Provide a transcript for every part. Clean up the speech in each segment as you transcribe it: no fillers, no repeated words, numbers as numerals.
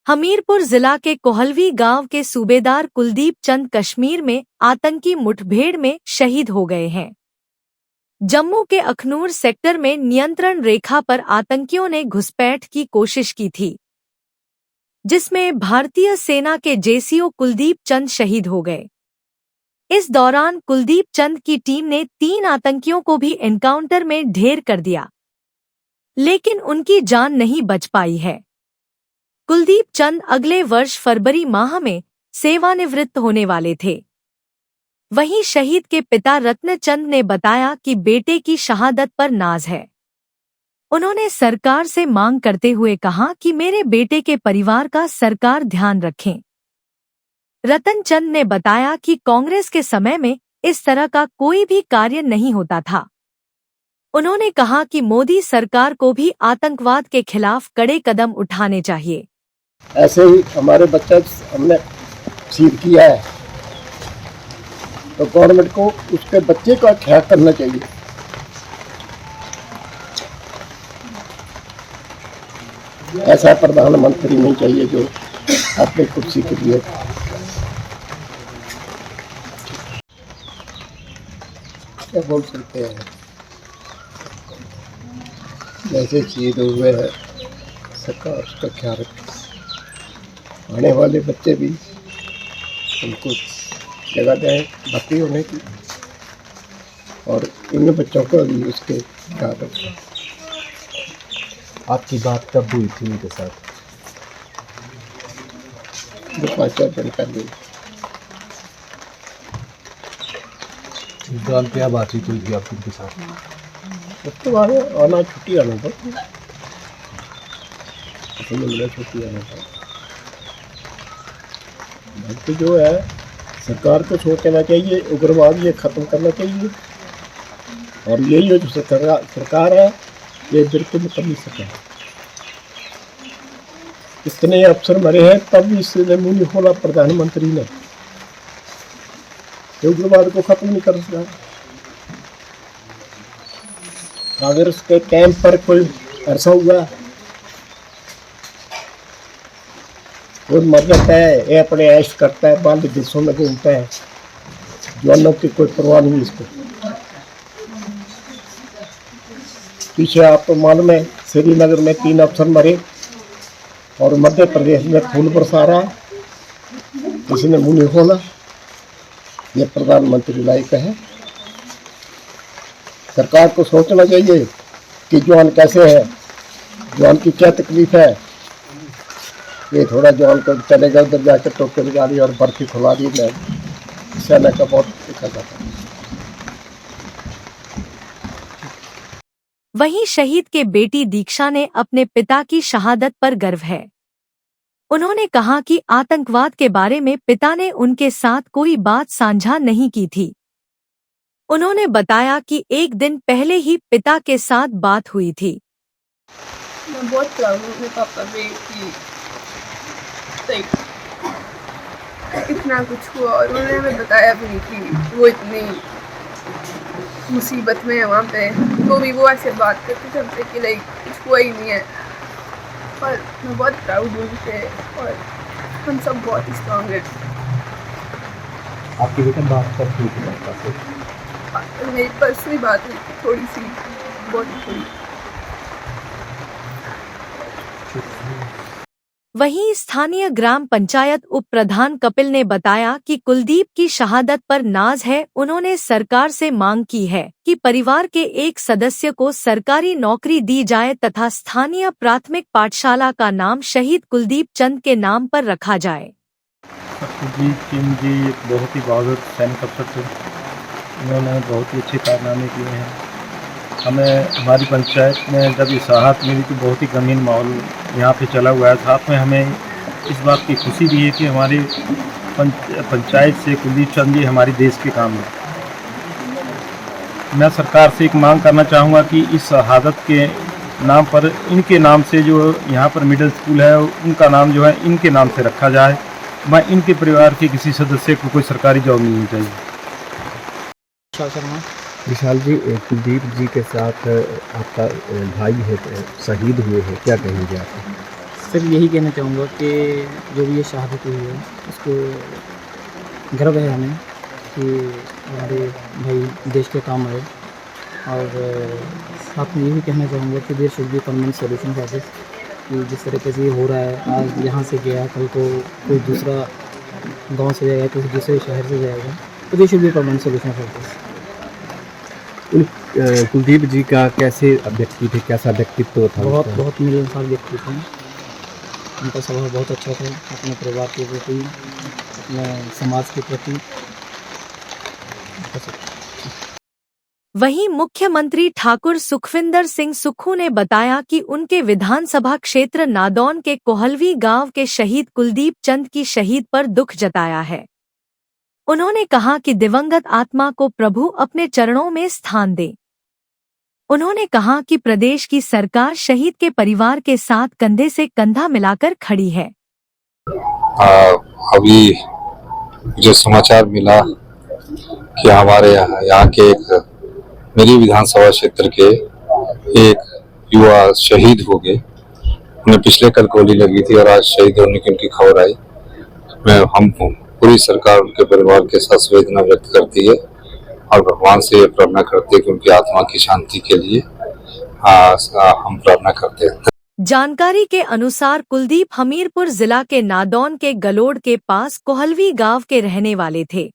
हमीरपुर जिला के कोहलवी गांव के सूबेदार कुलदीप चंद कश्मीर में आतंकी मुठभेड़ में शहीद हो गए हैं। जम्मू के अखनूर सेक्टर में नियंत्रण रेखा पर आतंकियों ने घुसपैठ की कोशिश की थी, जिसमें भारतीय सेना के जेसीओ कुलदीप चंद शहीद हो गए। इस दौरान कुलदीप चंद की टीम ने 3 आतंकियों को भी एनकाउंटर में ढेर कर दिया, लेकिन उनकी जान नहीं बच पाई है। कुलदीप चंद अगले वर्ष फरवरी माह में सेवानिवृत्त होने वाले थे। वहीं शहीद के पिता रत्नचंद ने बताया कि बेटे की शहादत पर नाज है। उन्होंने सरकार से मांग करते हुए कहा कि मेरे बेटे के परिवार का सरकार ध्यान रखें। रतनचंद ने बताया कि कांग्रेस के समय में इस तरह का कोई भी कार्य नहीं होता था। उन्होंने कहा कि मोदी सरकार को भी आतंकवाद के खिलाफ कड़े कदम उठाने चाहिए। ऐसे ही हमारे बच्चा हमने शहीद किया है, तो गवर्नमेंट को उसके बच्चे का ख्याल करना चाहिए। ऐसा प्रधानमंत्री नहीं चाहिए जो अपनी कुर्सी के लिए। क्या बोल सकते हैं, जैसे शहीद हुए हैं सरकार उसका ख्याल रखे। आने वाले बच्चे भी उनको जगह दें भर्ती होने की, और इन बच्चों को भी उसके ख्याल रखें। आपकी बात कब हुई थी उनके साथ? 5-4 दिन पहले। इस दौरान क्या बातचीत हुई थी आपकी उनके साथ? उसके बाद आना छुट्टी आना था, मिला छुट्टी आना था। बाकी जो है सरकार को सोचना चाहिए, उग्रवाद ये ख़त्म करना चाहिए, और यही जो सरकार है ये बिल्कुल कर नहीं सका। इतने अफसर मरे हैं तब भी इसने मुँह नहीं खोला प्रधानमंत्री ने, उग्रवाद को खत्म नहीं कर सका। कांग्रेस के कैंप पर कोई ऐसा हुआ, वो मर जाता है, ये अपने ऐश करता है, बाहर देशों में घूमता है, जवानों की कोई परवाह नहीं इसको। पीछे आपको मालूम है श्रीनगर में 3 अफसर मरे, और मध्य प्रदेश में खून बरसा रहा, किसी ने मुँह नहीं खोला। ये प्रधानमंत्री लायक है। सरकार को सोचना चाहिए कि जवान कैसे है, जवान की क्या तकलीफ है। ये थोड़ा जवान को चलेगा उधर जाकर टोके लगा दी और बर्फी खुला दी, सेना का बहुत दिक्कत आता है। वहीं शहीद के बेटी दीक्षा ने अपने पिता की शहादत पर गर्व है। उन्होंने कहा कि आतंकवाद के बारे में पिता ने उनके साथ कोई बात साझा नहीं की थी। उन्होंने बताया कि एक दिन पहले ही पिता के साथ बात हुई थी। मैं बहुत प्राउड हूँ अपने पापा पे कि इतना कुछ हुआ, और उन्होंने हमें बताया भी नहीं कि वो इतनी मुसीबत में है वहाँ पे, तो भी वो ऐसे बात करते थे हमसे कि कुछ हुआ ही नहीं है। और मैं बहुत प्राउड हूँ उनसे, और हम सब बहुत स्ट्रॉन्ग हैं। आपकी बेटा बात कब हुई थी पापा से? मेरी परसों ही बात हुई थी, थोड़ी सी, बहुत थोड़ी। वहीं स्थानीय ग्राम पंचायत उप प्रधान कपिल ने बताया कि कुलदीप की शहादत पर नाज है। उन्होंने सरकार से मांग की है कि परिवार के एक सदस्य को सरकारी नौकरी दी जाए तथा स्थानीय प्राथमिक पाठशाला का नाम शहीद कुलदीप चंद के नाम पर रखा जाए। कुलदीप चंद जी एक बहुत ही बहादुर सैनिक अफसर थे। उन्होंने बहुत ही अच्छे कारनामे किए हैं। हमें हमारी पंचायत में जब ये शहादत मिली तो बहुत ही गमीन माहौल यहाँ पे चला हुआ है। साथ में हमें इस बात की खुशी भी है कि हमारी पंचायत से कुलदीप चंद जी हमारी देश के काम है। मैं सरकार से एक मांग करना चाहूँगा कि इस शहादत के नाम पर इनके नाम से जो यहाँ पर मिडिल स्कूल है उनका नाम जो है इनके नाम से रखा जाए। मैं इनके परिवार के किसी सदस्य को कोई सरकारी जॉब नहीं मिलनी चाहिए। विशाल जी, कुलदीप जी के साथ आपका भाई है, शहीद हुए हैं, क्या कहेंगे आप? सिर्फ यही कहना चाहूँगा कि जो भी ये शहादत हुई है उसको गर्व है हमें कि हमारे भाई देश के काम आए। और साथ में ये भी कहना चाहूँगा कि there should be permanent solution for this, कि जिस तरीके से ये हो रहा है, आज यहाँ से गया कल को कोई दूसरा गांव से जाएगा, किसी दूसरे शहर से जाएगा, तो there should be permanent solution for this. Kuldeep ji का कैसे व्यक्ति थे, कैसा व्यक्तित्व था? बहुत मिलनसार व्यक्ति थे। उनका स्वभाव बहुत अच्छा था, अपने परिवार के प्रति, अपने समाज के प्रति। वहीं मुख्यमंत्री ठाकुर सुखविंदर सिंह सुक्खू ने बताया कि उनके विधानसभा क्षेत्र नादौन के कोहलवी गांव के शहीद कुलदीप चंद की शहीद पर दुख जताया है। उन्होंने कहा कि दिवंगत आत्मा को प्रभु अपने चरणों में स्थान दे। उन्होंने कहा कि प्रदेश की सरकार शहीद के परिवार के साथ कंधे से कंधा मिलाकर खड़ी है। अभी जो समाचार मिला कि हमारे यहाँ के मेरी विधानसभा क्षेत्र के एक युवा शहीद हो गए। उन्हें पिछले कल गोली लगी थी और आज शहीद होने की उनकी खबर आई। हम पूरी सरकार उनके परिवार के साथ संवेदना व्यक्त करती है और भगवान से ये प्रार्थना करते हैं कि उनकी आत्मा की शांति के लिए हम प्रार्थना करते हैं। जानकारी के अनुसार कुलदीप हमीरपुर जिला के नादौन के गलोड़ के पास कोहलवी गांव के रहने वाले थे।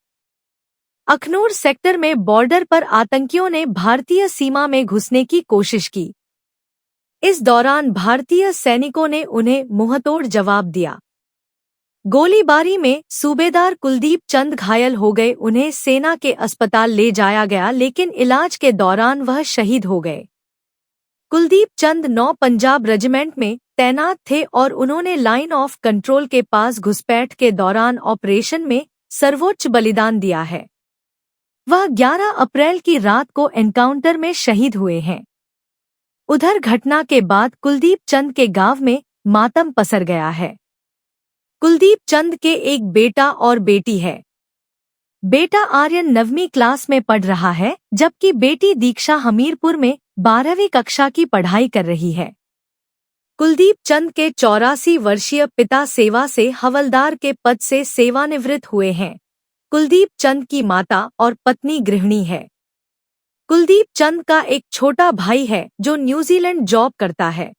अखनूर सेक्टर में बॉर्डर पर आतंकियों ने भारतीय सीमा में घुसने की कोशिश की। इस दौरान भारतीय सैनिकों ने उन्हें मुंहतोड़ जवाब दिया। गोलीबारी में सूबेदार कुलदीप चंद घायल हो गए। उन्हें सेना के अस्पताल ले जाया गया, लेकिन इलाज के दौरान वह शहीद हो गए। कुलदीप चंद 9 पंजाब रेजिमेंट में तैनात थे और उन्होंने लाइन ऑफ कंट्रोल के पास घुसपैठ के दौरान ऑपरेशन में सर्वोच्च बलिदान दिया है। वह 11 अप्रैल की रात को एनकाउंटर में शहीद हुए हैं। उधर घटना के बाद कुलदीप चंद के गांव में मातम पसर गया है। कुलदीप चंद के एक बेटा और बेटी है। बेटा आर्यन 9वीं क्लास में पढ़ रहा है, जबकि बेटी दीक्षा हमीरपुर में 12वीं कक्षा की पढ़ाई कर रही है। कुलदीप चंद के 84 वर्षीय पिता सेवा से हवलदार के पद से सेवानिवृत्त हुए हैं। कुलदीप चंद की माता और पत्नी गृहिणी है। कुलदीप चंद का एक छोटा भाई है जो न्यूजीलैंड जॉब करता है।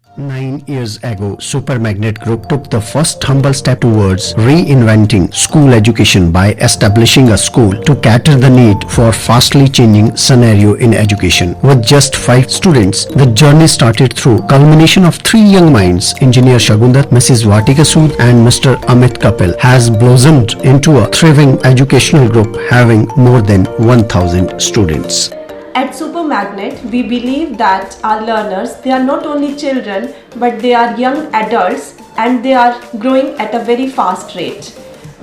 9 years ago, Super Magnet Group took the first humble step towards reinventing school education by establishing a school to cater the need for fastly changing scenario in education. With just 5 students, the journey started through culmination of 3 young minds, Engineer Shagundar, Mrs. Vatika Sood and Mr. Amit Kapil, has blossomed into a thriving educational group having more than 1000 students. At Super Magnet, we believe that our learners, they are not only children, but they are young adults and they are growing at a very fast rate.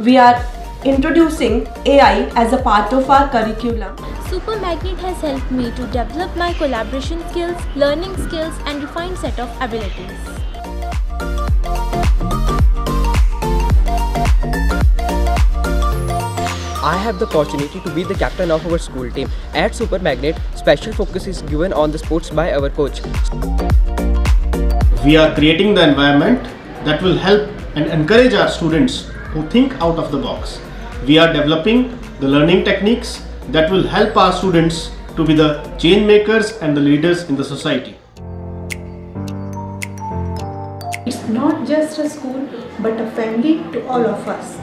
We are introducing AI as a part of our curriculum. Super Magnet has helped me to develop my collaboration skills, learning skills and refined set of abilities. I have the opportunity to be the captain of our school team. At Super Magnet, special focus is given on the sports by our coach. We are creating the environment that will help and encourage our students who think out of the box. We are developing the learning techniques that will help our students to be the change makers and the leaders in the society. It's not just a school, but a family to all of us.